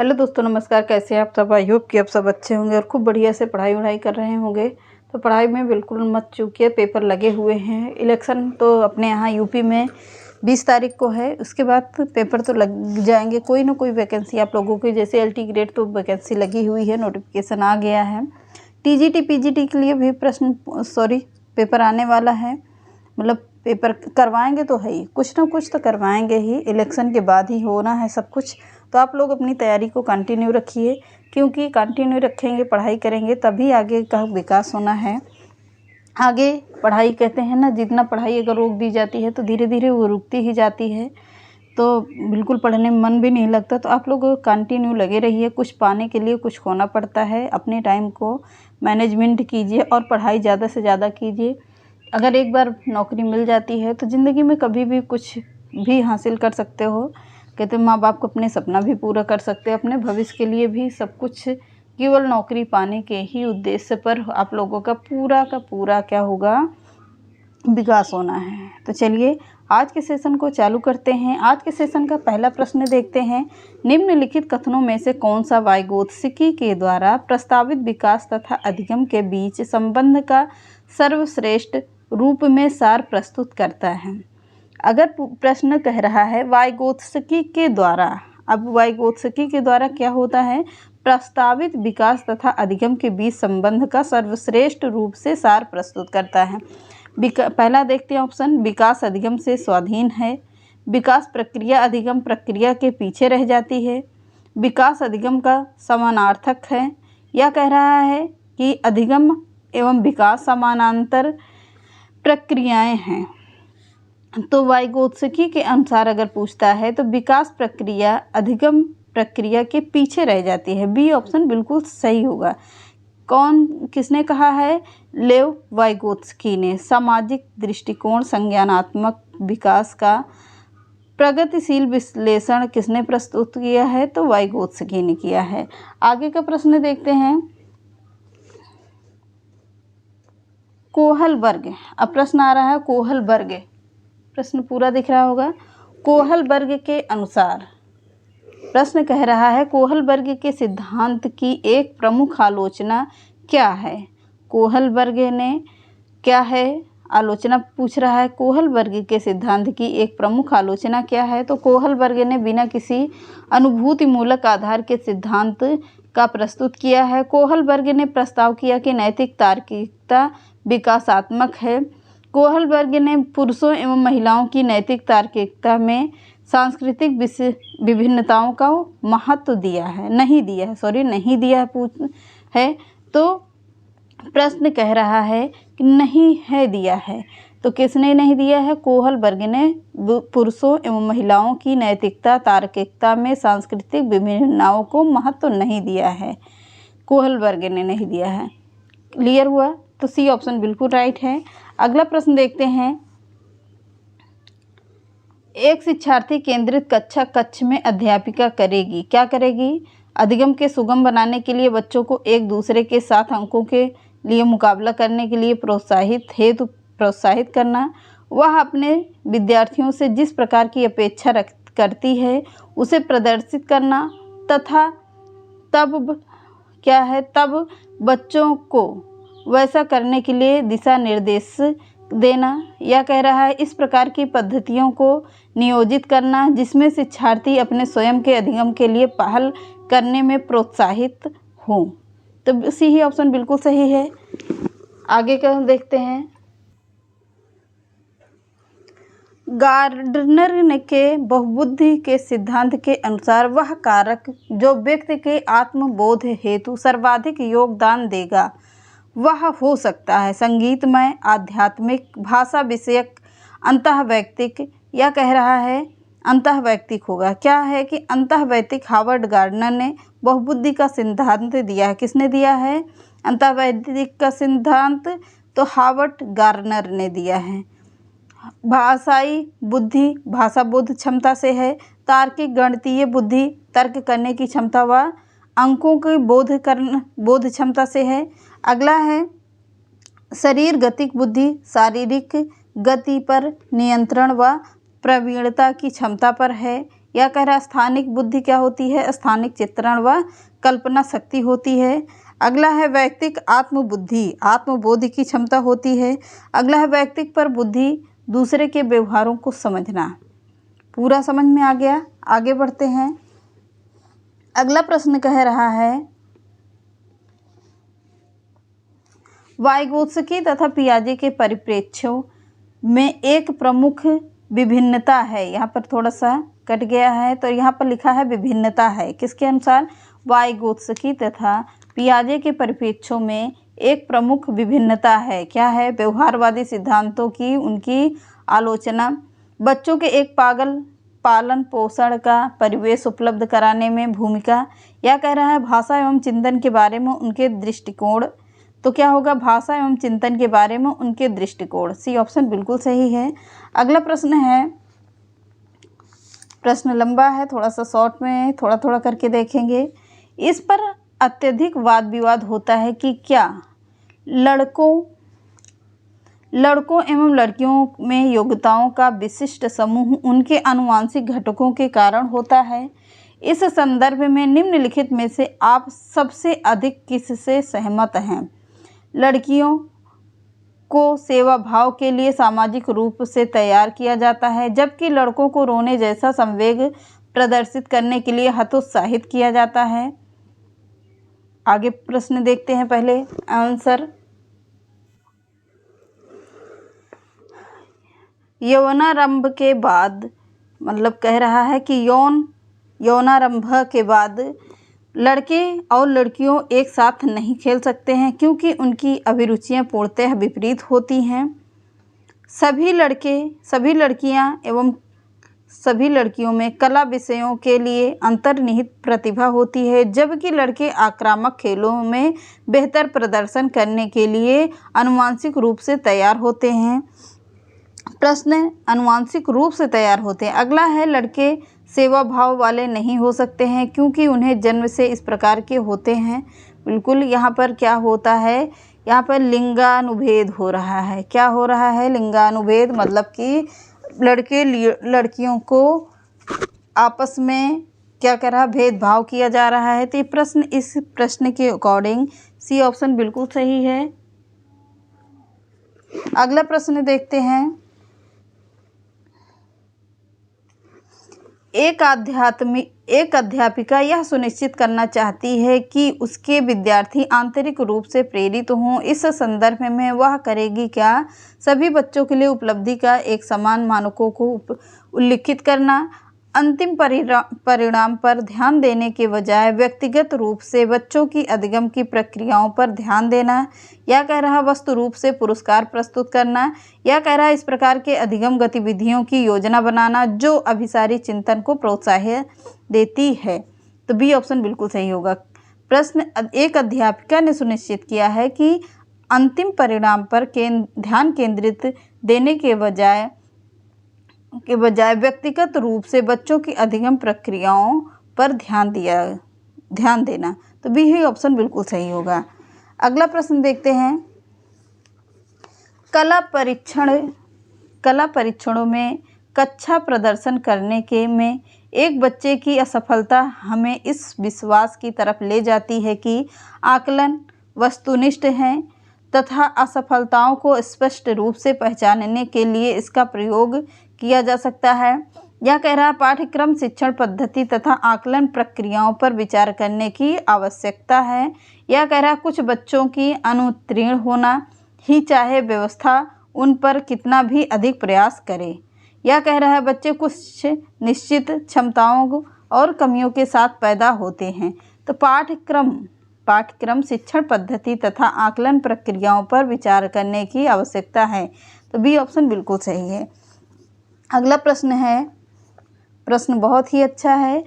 Hello दोस्तों, नमस्कार। कैसे हैं आप सब? आई होप कि आप सब अच्छे होंगे और खूब बढ़िया से पढ़ाई कर रहे होंगे। तो पढ़ाई में बिल्कुल मत चूकिए, पेपर लगे हुए हैं। इलेक्शन तो अपने यहाँ यूपी में 20 तारीख को है, उसके बाद पेपर तो लग जाएंगे। कोई ना कोई वैकेंसी आप लोगों की, जैसे LT ग्रेड तो वैकेंसी लगी हुई है, नोटिफिकेशन आ गया है। TGT PGT के लिए भी पेपर आने वाला है। मतलब पेपर करवाएंगे तो है ही, कुछ ना कुछ तो करवाएंगे ही। इलेक्शन के बाद ही होना है सब कुछ। तो आप लोग अपनी तैयारी को कंटिन्यू रखिए, क्योंकि कंटिन्यू रखेंगे, पढ़ाई करेंगे तभी आगे का विकास होना है। आगे पढ़ाई कहते हैं ना, जितना पढ़ाई अगर रोक दी जाती है तो धीरे धीरे वो रुकती ही जाती है, तो बिल्कुल पढ़ने में मन भी नहीं लगता। तो आप लोग कंटिन्यू लगे रहिए। कुछ पाने के लिए कुछ खोना पड़ता है। अपने टाइम को मैनेजमेंट कीजिए और पढ़ाई ज़्यादा से ज़्यादा कीजिए। अगर एक बार नौकरी मिल जाती है तो ज़िंदगी में कभी भी कुछ भी हासिल कर सकते हो। कहते माँ बाप को अपने सपना भी पूरा कर सकते हैं, अपने भविष्य के लिए भी सब कुछ। केवल नौकरी पाने के ही उद्देश्य पर आप लोगों का पूरा क्या होगा, विकास होना है। तो चलिए आज के सेशन को चालू करते हैं। आज के सेशन का पहला प्रश्न देखते हैं। निम्नलिखित कथनों में से कौन सा वाइगोत्स्की के द्वारा प्रस्तावित विकास तथा अधिगम के बीच संबंध का सर्वश्रेष्ठ रूप में सार प्रस्तुत करता है? अगर प्रश्न कह रहा है वाइगोत्स्की के द्वारा, अब वाइगोत्स्की के द्वारा क्या होता है? प्रस्तावित विकास तथा अधिगम के बीच संबंध का सर्वश्रेष्ठ रूप से सार प्रस्तुत करता है। पहला देखते हैं ऑप्शन, विकास अधिगम से स्वाधीन है। विकास प्रक्रिया अधिगम प्रक्रिया के पीछे रह जाती है। विकास अधिगम का समानार्थक है। यह कह रहा है कि अधिगम एवं विकास समानांतर प्रक्रियाएं हैं। तो वाइगोत्स्की के अनुसार अगर पूछता है तो विकास प्रक्रिया अधिगम प्रक्रिया के पीछे रह जाती है। बी ऑप्शन बिल्कुल सही होगा। किसने कहा है? लेव वाइगोत्स्की ने। सामाजिक दृष्टिकोण संज्ञानात्मक विकास का प्रगतिशील विश्लेषण किसने प्रस्तुत किया है? तो वाइगोत्स्की ने किया है। आगे का प्रश्न देखते हैं। कोहलबर्ग, अब प्रश्न आ रहा है कोहलबर्ग, प्रश्न पूरा दिख रहा होगा। कोहलबर्ग के अनुसार प्रश्न कह रहा है कोहलबर्ग के सिद्धांत की एक प्रमुख आलोचना क्या है? कोहलबर्ग ने क्या है आलोचना पूछ रहा है। कोहलबर्ग के सिद्धांत की एक प्रमुख आलोचना क्या है? तो कोहलबर्ग ने बिना किसी अनुभूतिमूलक आधार के सिद्धांत का प्रस्तुत किया है। कोहलबर्ग ने प्रस्ताव किया कि नैतिक तार्किकता विकासात्मक है। कोहलबर्ग ने पुरुषों एवं महिलाओं की नैतिक तार्किकता में सांस्कृतिक विभिन्नताओं का महत्व दिया है, नहीं दिया है। तो प्रश्न कह रहा है कि नहीं है दिया है। तो किसने नहीं दिया है? कोहलबर्ग ने पुरुषों एवं महिलाओं की नैतिकता तार्किकता में सांस्कृतिक विभिन्नताओं को महत्व नहीं दिया है। कोहलबर्ग ने नहीं दिया है। क्लियर हुआ? तो सी ऑप्शन बिल्कुल राइट है। अगला प्रश्न देखते हैं। एक शिक्षार्थी केंद्रित कक्षा कक्ष में अध्यापिका करेगी, क्या करेगी? अधिगम के सुगम बनाने के लिए बच्चों को एक दूसरे के साथ अंकों के लिए मुकाबला करने के लिए प्रोत्साहित करना। वह अपने विद्यार्थियों से जिस प्रकार की अपेक्षा करती है उसे प्रदर्शित करना तथा तब बच्चों को वैसा करने के लिए दिशा निर्देश देना। यह कह रहा है इस प्रकार की पद्धतियों को नियोजित करना जिसमें शिक्षार्थी अपने स्वयं के अधिगम के लिए पहल करने में प्रोत्साहित हों। तो सी ही ऑप्शन बिल्कुल सही है। आगे का देखते हैं। गार्डनर के बहुबुद्धि के सिद्धांत के अनुसार वह कारक जो व्यक्ति के आत्मबोध हेतु सर्वाधिक योगदान देगा वह हो सकता है संगीतमय, आध्यात्मिक, भाषा विषयक, अंतःवैयक्तिक। यह कह रहा है अंतःवैयक्तिक होगा। क्या है कि अंतःवैयक्तिक हार्वर्ड गार्डनर ने बहुबुद्धि का सिद्धांत दिया है। किसने दिया है अंतःवैयक्तिक का सिद्धांत? तो हार्वर्ड गार्डनर ने दिया है। भाषाई बुद्धि भाषा बोध क्षमता से है। तार्किक गणितीय बुद्धि तर्क करने की क्षमता व अंकों की बोध क्षमता से है। अगला है शरीर गतिक बुद्धि शारीरिक गति पर नियंत्रण व प्रवीणता की क्षमता पर है। या कह रहा है स्थानिक बुद्धि क्या होती है, स्थानिक चित्रण व कल्पना शक्ति होती है। अगला है व्यक्तिक आत्मबुद्धि, आत्मबोध की क्षमता होती है। अगला है व्यक्तिक पर बुद्धि, दूसरे के व्यवहारों को समझना। पूरा समझ में आ गया। आगे बढ़ते हैं। अगला प्रश्न कह रहा है वाइगोत्स्की तथा पियाजे के परिप्रेक्ष्यों में एक प्रमुख विभिन्नता है। यहाँ पर थोड़ा सा कट गया है, तो यहाँ पर लिखा है विभिन्नता है। किसके अनुसार? वाइगोत्स्की तथा पियाजे के परिप्रेक्ष्यों में एक प्रमुख विभिन्नता है। क्या है? व्यवहारवादी सिद्धांतों की उनकी आलोचना, बच्चों के एक पालन पोषण का परिवेश उपलब्ध कराने में भूमिका, या कह रहा है भाषा एवं चिंतन के बारे में उनके दृष्टिकोण। तो क्या होगा? भाषा एवं चिंतन के बारे में उनके दृष्टिकोण। सी ऑप्शन बिल्कुल सही है। अगला प्रश्न है, प्रश्न लंबा है, थोड़ा सा शॉर्ट में थोड़ा थोड़ा करके देखेंगे। इस पर अत्यधिक वाद विवाद होता है कि क्या लड़कों एवं लड़कियों में योग्यताओं का विशिष्ट समूह उनके आनुवंशिक घटकों के कारण होता है। इस संदर्भ में निम्नलिखित में से आप सबसे अधिक किससे सहमत हैं? लड़कियों को सेवा भाव के लिए सामाजिक रूप से तैयार किया जाता है, जबकि लड़कों को रोने जैसा संवेग प्रदर्शित करने के लिए हतोत्साहित किया जाता है। आगे प्रश्न देखते हैं। पहले आंसर, यौनारंभ के बाद, मतलब कह रहा है कि यौनारंभ के बाद लड़के और लड़कियों एक साथ नहीं खेल सकते हैं, क्योंकि उनकी अभिरुचियां पूर्णतः विपरीत होती हैं। सभी लड़कियां एवं सभी लड़कियों में कला विषयों के लिए अंतर्निहित प्रतिभा होती है, जबकि लड़के आक्रामक खेलों में बेहतर प्रदर्शन करने के लिए आनुवंशिक रूप से तैयार होते हैं। प्रश्न, आनुवंशिक रूप से तैयार होते हैं। अगला है लड़के सेवा भाव वाले नहीं हो सकते हैं, क्योंकि उन्हें जन्म से इस प्रकार के होते हैं। बिल्कुल, यहाँ पर क्या होता है? यहाँ पर लिंगानुभेद हो रहा है। क्या हो रहा है? लिंगानुभेद, मतलब कि लड़के लड़कियों को आपस में क्या कर रहा है? भेदभाव किया जा रहा है। तो ये प्रश्न, इस प्रश्न के अकॉर्डिंग सी ऑप्शन बिल्कुल सही है। अगला प्रश्न देखते हैं। एक अध्यापिका यह सुनिश्चित करना चाहती है कि उसके विद्यार्थी आंतरिक रूप से प्रेरित हों। इस संदर्भ में वह करेगी क्या? सभी बच्चों के लिए उपलब्धि का एक समान मानकों को उल्लिखित करना, अंतिम परिणाम पर ध्यान देने के बजाय व्यक्तिगत रूप से बच्चों की अधिगम की प्रक्रियाओं पर ध्यान देना, या कह रहा वस्तु रूप से पुरस्कार प्रस्तुत करना, या कह रहा इस प्रकार के अधिगम गतिविधियों की योजना बनाना जो अभिसारी चिंतन को प्रोत्साहन देती है। तो बी ऑप्शन बिल्कुल सही होगा। प्रश्न, एक अध्यापिका ने सुनिश्चित किया है कि अंतिम परिणाम पर ध्यान केंद्रित देने के बजाय व्यक्तिगत रूप से बच्चों की अधिगम प्रक्रियाओं पर ध्यान देना। तो बी ही ऑप्शन बिल्कुल सही होगा। अगला प्रश्न देखते हैं। कला परीक्षणों में कक्षा प्रदर्शन करने में एक बच्चे की असफलता हमें इस विश्वास की तरफ ले जाती है कि आकलन वस्तुनिष्ठ हैं तथा असफलताओं को स्पष्ट रूप से पहचानने के लिए इसका प्रयोग किया जा सकता है। यह कह रहा पाठ्यक्रम, शिक्षण पद्धति तथा आकलन प्रक्रियाओं पर विचार करने की आवश्यकता है। यह कह रहा कुछ बच्चों की अनुत्तीर्ण होना ही चाहे व्यवस्था उन पर कितना भी अधिक प्रयास करे। यह कह रहा है बच्चे कुछ निश्चित क्षमताओं और कमियों के साथ पैदा होते हैं। तो पाठ्यक्रम, शिक्षण पद्धति तथा आकलन प्रक्रियाओं पर विचार करने की आवश्यकता है। तो बी ऑप्शन बिल्कुल सही है। अगला प्रश्न है, प्रश्न बहुत ही अच्छा है।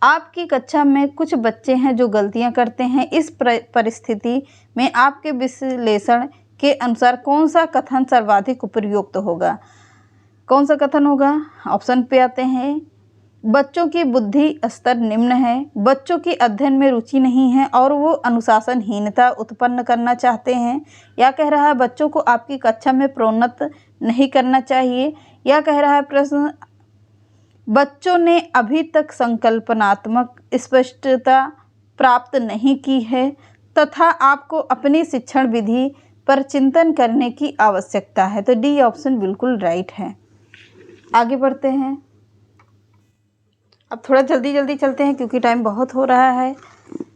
आपकी कक्षा में कुछ बच्चे हैं जो गलतियां करते हैं। इस परिस्थिति में आपके विश्लेषण के अनुसार कौन सा कथन सर्वाधिक उपयुक्त होगा? कौन सा कथन होगा? ऑप्शन पे आते हैं। बच्चों की बुद्धि स्तर निम्न है, बच्चों की अध्ययन में रुचि नहीं है और वो अनुशासनहीनता उत्पन्न करना चाहते हैं। या कह रहा है बच्चों को आपकी कक्षा में प्रोन्नत नहीं करना चाहिए। या कह रहा है प्रश्न, बच्चों ने अभी तक संकल्पनात्मक स्पष्टता प्राप्त नहीं की है तथा आपको अपनी शिक्षण विधि पर चिंतन करने की आवश्यकता है। तो डी ऑप्शन बिल्कुल राइट है। आगे बढ़ते हैं। अब थोड़ा जल्दी जल्दी चलते हैं क्योंकि टाइम बहुत हो रहा है,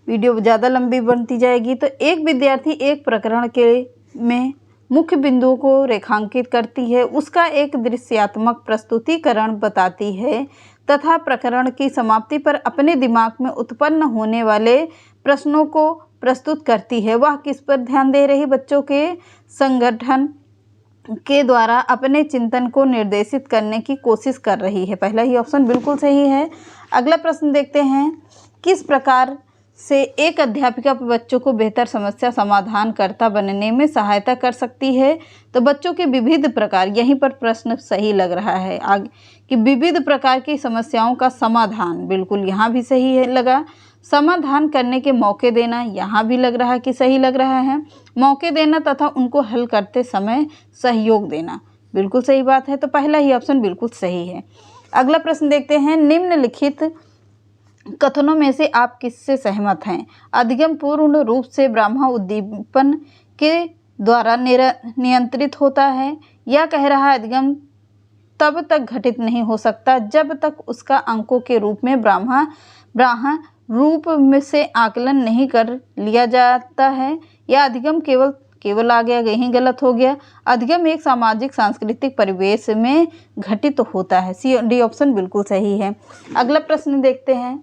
वीडियो ज़्यादा लंबी बनती जाएगी। तो एक विद्यार्थी एक प्रकरण के में मुख्य बिंदुओं को रेखांकित करती है, उसका एक दृश्यात्मक प्रस्तुतिकरण बताती है तथा प्रकरण की समाप्ति पर अपने दिमाग में उत्पन्न होने वाले प्रश्नों को प्रस्तुत करती है। वह किस पर ध्यान दे रही? बच्चों के संगठन के द्वारा अपने चिंतन को निर्देशित करने की कोशिश कर रही है। पहला ही ऑप्शन बिल्कुल सही है। अगला प्रश्न देखते हैं। किस प्रकार से एक अध्यापिका बच्चों को बेहतर समस्या समाधानकर्ता बनने में सहायता कर सकती है? तो बच्चों के विविध प्रकार, यहीं पर प्रश्न सही लग रहा है आगे कि विविध प्रकार की समस्याओं का समाधान, बिल्कुल यहाँ भी सही है लगा। समाधान करने के मौके देना, यहाँ भी लग रहा है कि सही लग रहा है। मौके देना तथा उनको हल करते समय सहयोग देना, बिल्कुल सही बात है। तो पहला ही ऑप्शन बिल्कुल सही है। अगला प्रश्न देखते हैं। निम्नलिखित कथनों में से आप किससे सहमत हैं? अधिगम पूर्ण रूप से ब्रह्म उद्दीपन के द्वारा नियंत्रित होता है। या कह रहा है अधिगम तब तक घटित नहीं हो सकता जब तक उसका अंकों के रूप में ब्रह्म रूप में से आकलन नहीं कर लिया जाता है। या अधिगम केवल आ गया, यही गलत हो गया। अधिगम एक सामाजिक सांस्कृतिक परिवेश में घटित होता है। सी डी ऑप्शन बिल्कुल सही है। अगला प्रश्न देखते हैं।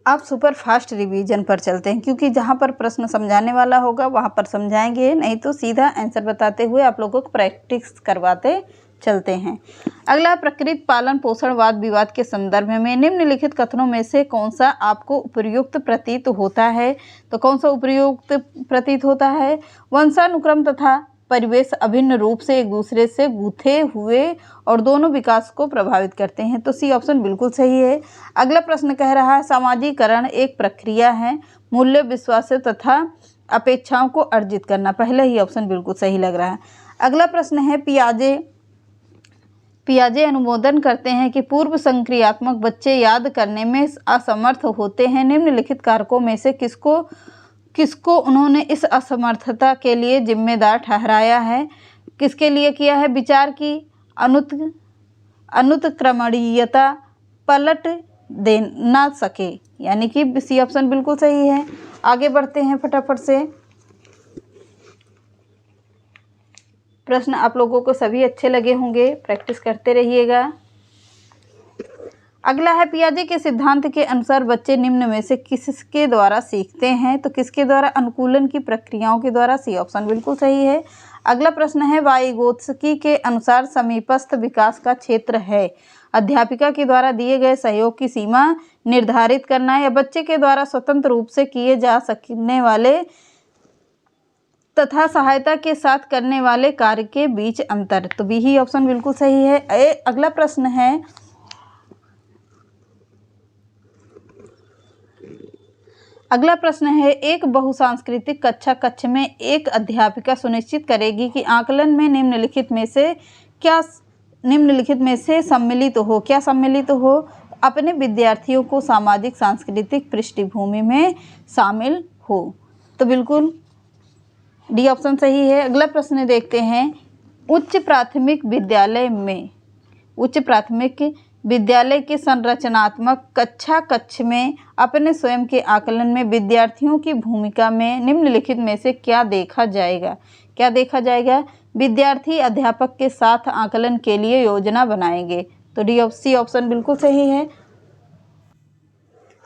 आप सुपर फास्ट रिवीजन पर चलते हैं क्योंकि जहाँ पर प्रश्न समझाने वाला होगा वहाँ पर समझाएंगे, नहीं तो सीधा आंसर बताते हुए आप लोगों को प्रैक्टिस करवाते चलते हैं। अगला, प्रकृति पालन पोषण वाद विवाद के संदर्भ में निम्नलिखित कथनों में से कौन सा आपको उपयुक्त प्रतीत होता है? तो कौन सा उपयुक्त प्रतीत होता है? वंशानुक्रम तथा परिवेश अभिन्न रूप से एक दूसरे से गूथे हुए और दोनों विकास को प्रभावित करते हैं। तो सी ऑप्शन बिल्कुल सही है। अगला प्रश्न कह रहा है सामाजिकरण एक प्रक्रिया है, मूल्य विश्वास तथा अपेक्षाओं को अर्जित करना। पहला ही ऑप्शन बिल्कुल सही लग रहा है। अगला प्रश्न है पियाजे अनुमोदन करते हैं कि पूर्व संक्रियात्मक बच्चे याद करने में असमर्थ होते हैं। निम्नलिखित कारकों में से किसको उन्होंने इस असमर्थता के लिए जिम्मेदार ठहराया है? किसके लिए किया है? विचार की अनुत्क्रमणीयता पलट दे ना सके, यानी कि सी ऑप्शन बिल्कुल सही है। आगे बढ़ते हैं फटाफट से। प्रश्न आप लोगों को सभी अच्छे लगे होंगे, प्रैक्टिस करते रहिएगा। अगला है पियाजे के सिद्धांत के अनुसार बच्चे निम्न में से किसके द्वारा सीखते हैं? तो किसके द्वारा? अनुकूलन की प्रक्रियाओं के द्वारा। सी ऑप्शन बिल्कुल सही है। अगला प्रश्न है वाइगोत्स्की के अनुसार समीपस्थ विकास का क्षेत्र है अध्यापिका के द्वारा दिए गए सहयोग की सीमा निर्धारित करना या बच्चे के द्वारा स्वतंत्र रूप से किए जा सकने वाले तथा सहायता के साथ करने वाले कार्य के बीच अंतर। तो बी ही ऑप्शन बिल्कुल सही है। अगला प्रश्न है एक बहुसांस्कृतिक कक्षा में एक अध्यापिका सुनिश्चित करेगी कि आकलन में निम्नलिखित में से सम्मिलित हो। क्या सम्मिलित हो? अपने विद्यार्थियों को सामाजिक सांस्कृतिक पृष्ठभूमि में शामिल हो। तो बिल्कुल डी ऑप्शन सही है। अगला प्रश्न देखते हैं। उच्च प्राथमिक विद्यालय के संरचनात्मक कक्ष में अपने स्वयं के आकलन में विद्यार्थियों की भूमिका में निम्नलिखित में से क्या देखा जाएगा? विद्यार्थी अध्यापक के साथ आकलन के लिए योजना बनाएंगे। तो सी ऑप्शन बिल्कुल सही है।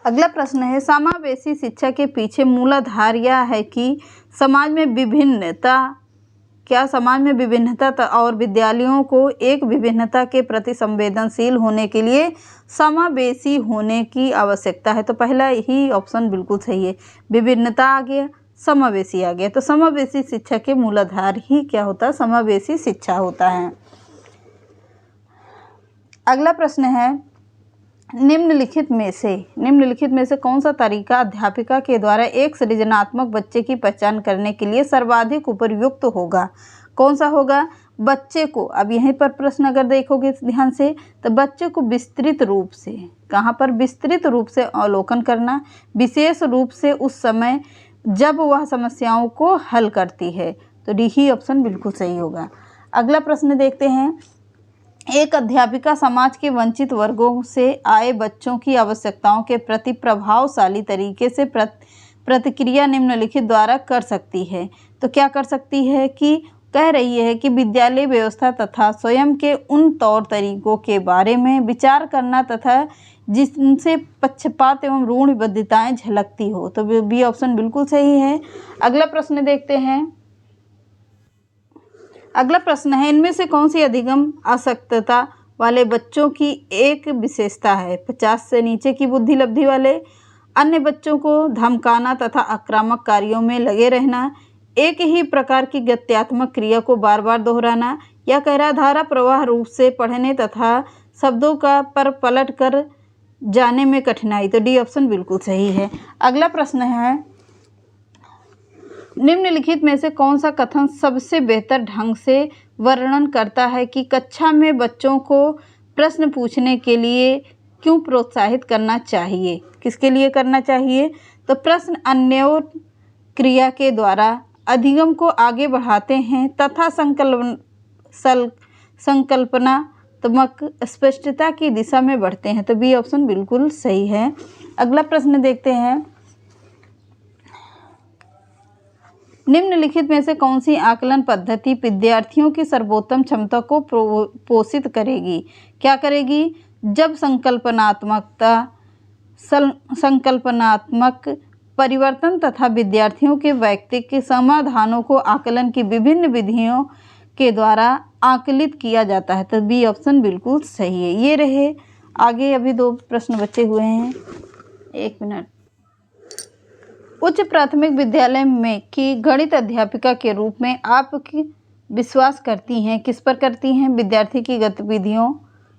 अगला प्रश्न है समावेशी शिक्षा के पीछे मूलाधार यह है कि समाज में विभिन्नता और विद्यालयों को एक विभिन्नता के प्रति संवेदनशील होने के लिए समावेशी होने की आवश्यकता है। तो पहला ही ऑप्शन बिल्कुल सही है। विभिन्नता आ गया, समावेशी आ गया, तो समावेशी शिक्षा के मूलाधार ही क्या होता है? समावेशी शिक्षा होता है। अगला प्रश्न है निम्नलिखित में से कौन सा तरीका अध्यापिका के द्वारा एक सृजनात्मक बच्चे की पहचान करने के लिए सर्वाधिक उपयुक्त होगा? कौन सा होगा? बच्चे को, अब यहीं पर प्रश्न अगर देखोगे ध्यान से, तो बच्चे को विस्तृत रूप से, कहाँ पर विस्तृत रूप से अवलोकन करना, विशेष रूप से उस समय जब वह समस्याओं को हल करती है। तो डी ही ऑप्शन बिल्कुल सही होगा। अगला प्रश्न देखते हैं। एक अध्यापिका समाज के वंचित वर्गों से आए बच्चों की आवश्यकताओं के प्रति प्रभावशाली तरीके से प्रतिक्रिया निम्नलिखित द्वारा कर सकती है। तो क्या कर सकती है कि कह रही है कि विद्यालय व्यवस्था तथा स्वयं के उन तौर तरीकों के बारे में विचार करना तथा जिनसे पक्षपात एवं रूढ़िबद्धताएं झलकती हो। तो बी ऑप्शन बिल्कुल सही है। अगला प्रश्न देखते हैं। अगला प्रश्न है, इनमें से कौन सी अधिगम आसक्तता वाले बच्चों की एक विशेषता है? 50 से नीचे की बुद्धि लब्धि वाले, अन्य बच्चों को धमकाना तथा आक्रामक कार्यों में लगे रहना, एक ही प्रकार की गत्यात्मक क्रिया को बार बार दोहराना, या कह रहा धारा प्रवाह रूप से पढ़ने तथा शब्दों का पर पलट कर जाने में कठिनाई। तो डी ऑप्शन बिल्कुल सही है। अगला प्रश्न है, निम्नलिखित में से कौन सा कथन सबसे बेहतर ढंग से वर्णन करता है कि कक्षा में बच्चों को प्रश्न पूछने के लिए क्यों प्रोत्साहित करना चाहिए? किसके लिए करना चाहिए? तो प्रश्न अन्यों क्रिया के द्वारा अधिगम को आगे बढ़ाते हैं तथा संकल्पनात्मक स्पष्टता की दिशा में बढ़ते हैं। तो बी ऑप्शन बिल्कुल सही है। अगला प्रश्न देखते हैं। निम्नलिखित में से कौन सी आकलन पद्धति विद्यार्थियों की सर्वोत्तम क्षमता को पोषित करेगी? क्या करेगी? जब संकल्पनात्मक परिवर्तन तथा विद्यार्थियों के वैयक्तिक समाधानों को आकलन की विभिन्न विधियों के द्वारा आकलित किया जाता है। तो बी ऑप्शन बिल्कुल सही है। ये रहे, आगे अभी 2 प्रश्न बचे हुए हैं। 1 मिनट। उच्च प्राथमिक विद्यालय में की गणित अध्यापिका के रूप में आप विश्वास करती हैं, किस पर करती हैं? विद्यार्थी की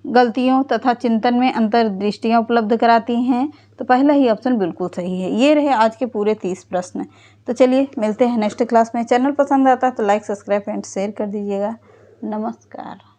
गलतियों तथा चिंतन में अंतर्दृष्टियाँ उपलब्ध कराती हैं। तो पहला ही ऑप्शन बिल्कुल सही है। ये रहे आज के पूरे 30 प्रश्न। तो चलिए मिलते हैं नेक्स्ट क्लास में। चैनल पसंद आता है तो लाइक, सब्सक्राइब एंड शेयर कर दीजिएगा। नमस्कार।